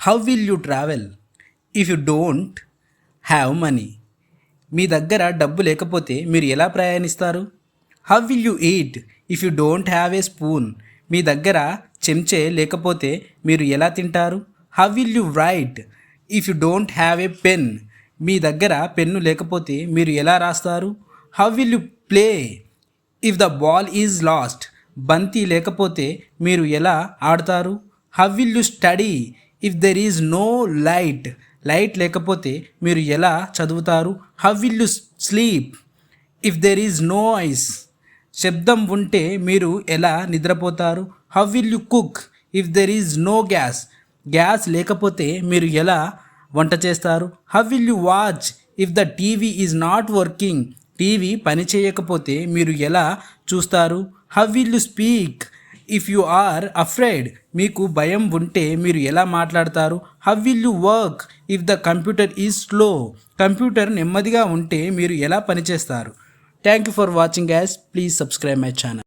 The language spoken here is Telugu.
How will you travel if you don't have money? మీ దగ్గర డబ్బు లేకపోతే మీరు ఎలా ప్రయాణిస్తారు? How will you eat if you don't have a spoon? మీ దగ్గర చెంచే లేకపోతే మీరు ఎలా తింటారు? How will you write if you don't have a pen? మీ దగ్గర పెన్ను లేకపోతే మీరు ఎలా రాస్తారు? How will you play if the ball is lost? బంతి లేకపోతే మీరు ఎలా ఆడతారు? How will you study if there is no light? Light లేకపోతే మీరు ఎలా చదువుతారు? How will you sleep if there is noise? శబ్దం ఉంటే మీరు ఎలా నిద్రపోతారు? How will you cook if there is no gas? Gas లేకపోతే మీరు ఎలా వంట చేస్తారు? How will you watch if the TV is not working? TV పని చేయకపోతే మీరు ఎలా చూస్తారు? How will you speak if you are afraid? మీకు భయం ఉంటే మీరు ఎలా మాట్లాడతారు? How will you work if the computer is slow? Computer నెమ్మదిగా ఉంటే మీరు ఎలా పనిచేస్తారు? Thank you for watching gas. Please subscribe my channel.